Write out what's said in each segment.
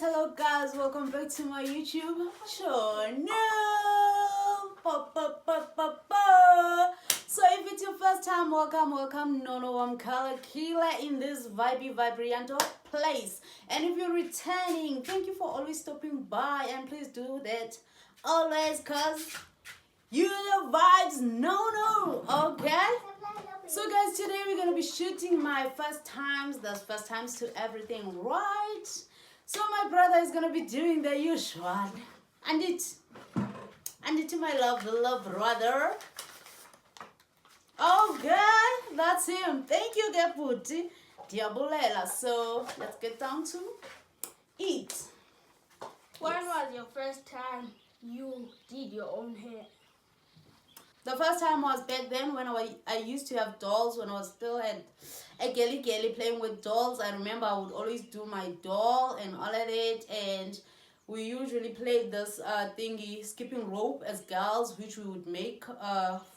hello guys, welcome back to my YouTube channel. So if it's your first time, welcome. No, I'm Color Killer in this vibrant place. And if you're returning, thank you for always stopping by, and please do that always, cause you the vibes, no, okay? So guys, today we're gonna be shooting my first times. That's first times to everything, right? So my brother is gonna be doing the usual. And it to my love brother. Okay, that's him. Thank you, Geputi. Diabolela. So let's get down to eat. When was your first time you did your own hair? The first time was back then when I used to have dolls, when I was still at a girly playing with dolls. I remember I would always do my doll and all of it, and we usually played this thingy, skipping rope as girls, which we would make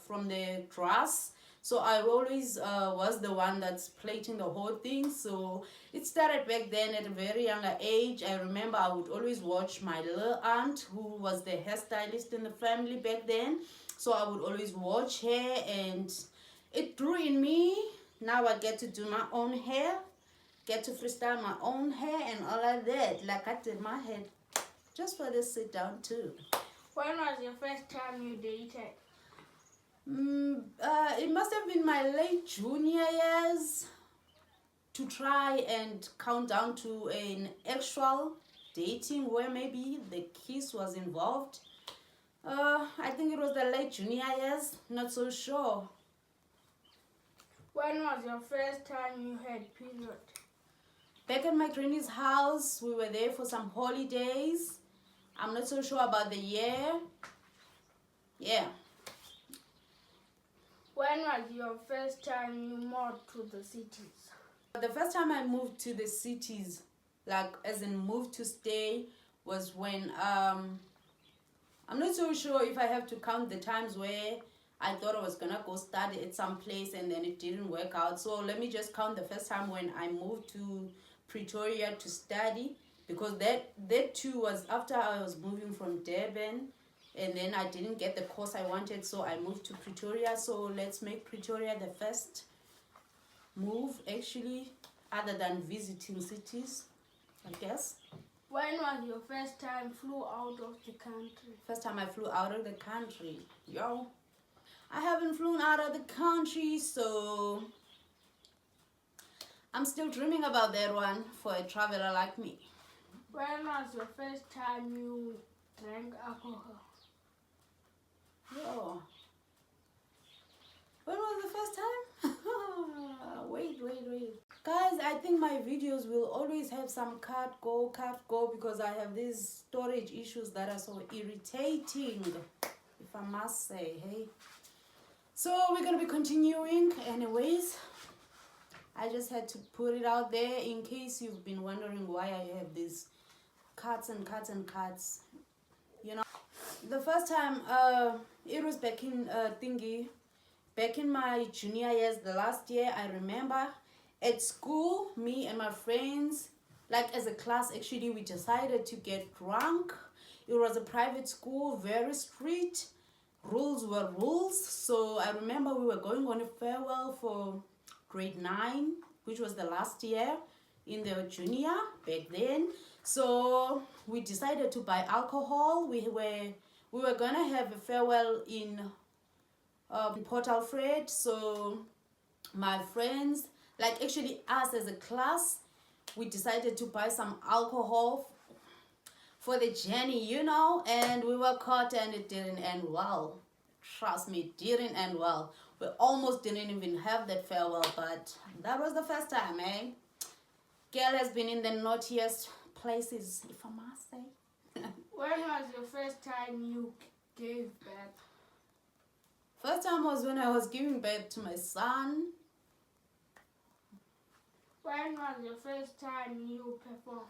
from the grass. So I always was the one that's plating the whole thing. So it started back then at a very younger age. I remember I would always watch my little aunt, who was the hairstylist in the family back then. So I would always watch her, and it grew in me. Now I get to do my own hair, get to freestyle my own hair and all of that. Like I did my head just for this sit down too. When was your first time you dated? It must have been my late junior years, to try and count down to an actual dating where maybe the kiss was involved. I think it was the late junior years, not so sure. When was your first time you had period? Back at my granny's house, we were there for some holidays. I'm not so sure about the year. Yeah. When was your first time you moved to the cities? The first time I moved to the cities, like as in moved to stay, was when I'm not so sure if I have to count the times where I thought I was gonna go study at some place and then it didn't work out. So let me just count the first time when I moved to Pretoria to study, because that too was after I was moving from Durban, and then I didn't get the course I wanted, so I moved to Pretoria. So let's make Pretoria the first move, actually, other than visiting cities, I guess. When was your first time flew out of the country? First time I flew out of the country. Yo, I haven't flown out of the country, so I'm still dreaming about that one for a traveler like me. When was your first time you drank alcohol? Yo, when was the first time? Wait. Guys, I think my videos will always have some cut go, because I have these storage issues that are so irritating, if I must say, hey. So we're going to be continuing anyways. I just had to put it out there in case you've been wondering why I have these cuts. You know, the first time, it was back in back in my junior years, the last year. I remember at school, me and my friends, like as a class, actually, we decided to get drunk. It was a private school, very strict. Rules were rules. So I remember we were going on a farewell for grade 9, which was the last year in the junior back then. So we decided to buy alcohol. We were gonna have a farewell in Port Alfred. So my friends, like actually us as a class, we decided to buy some alcohol for the journey, you know, and we were caught and it didn't end well. Trust me, it didn't end well. We almost didn't even have that farewell, but that was the first time, eh? Girl has been in the naughtiest places, if I must say. When was your first time you gave birth? First time was when I was giving birth to my son. When was your first time you performed?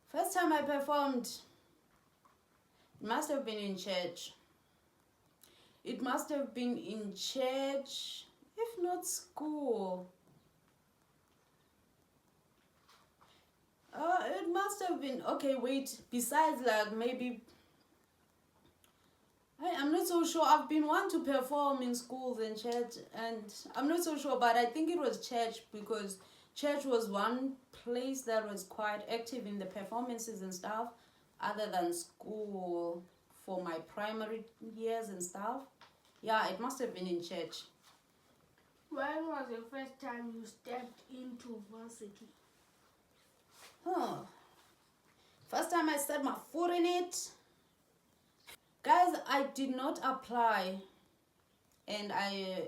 First time I performed, it must have been in church. It must have been in church, if not school. It must must have been, okay, wait, besides like maybe, I'm not so sure. I've been one to perform in schools and church, and I'm not so sure, but I think it was church, because church was one place that was quite active in the performances and stuff, other than school for my primary years and stuff. Yeah, it must have been in church. When was the first time you stepped into varsity? Huh. First time I set my foot in it. Guys, I did not apply. And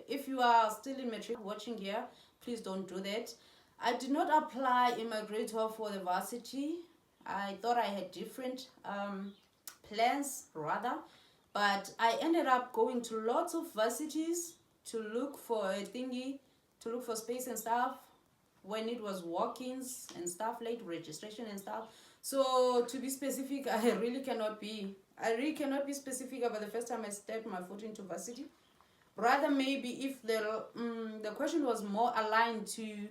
if you are still in matric watching here, please don't do that. I did not apply in my grade 12 for the varsity. I thought I had different plans rather. But I ended up going to lots of varsities to look for a thingy, to look for space and stuff. When it was walk-ins and stuff, late registration and stuff. So to be specific, I really cannot be specific about the first time I stepped my foot into varsity. Rather, maybe if the question was more aligned to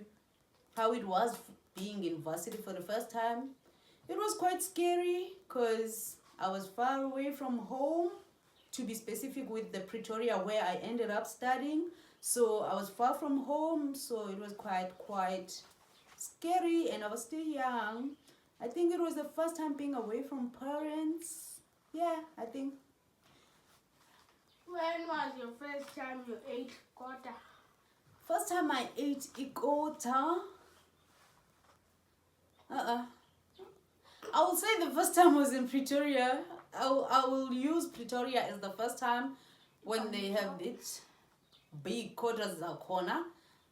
how it was being in varsity for the first time, it was quite scary because I was far away from home, to be specific with the Pretoria where I ended up studying. So I was far from home, so it was quite scary, and I was still young. I think it was the first time being away from parents. Yeah, I think. When was your first time you ate quarter? First time I ate ikota. I would say the first time was in Pretoria. I will use Pretoria as the first time when they have it. Big quarters corner.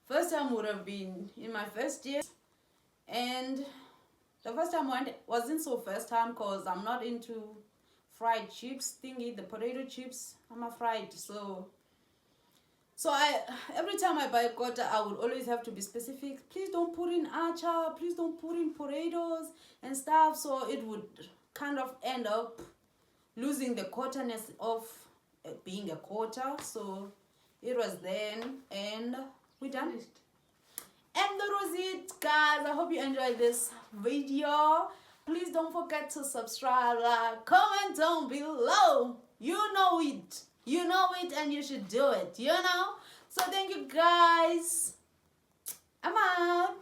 First time would have been in my first year, and the first time wasn't so first time because I'm not into fried chips thingy, the potato chips. I'm a fried, so I every time I buy a quarter, I would always have to be specific. Please don't put in acha, please don't put in potatoes and stuff. So it would kind of end up losing the quarterness of being a quarter. So it was then, and we done it. And that was it, guys. I hope you enjoyed this video. Please don't forget to subscribe, like, comment down below. You know it, and you should do it, So thank you, guys. I'm out.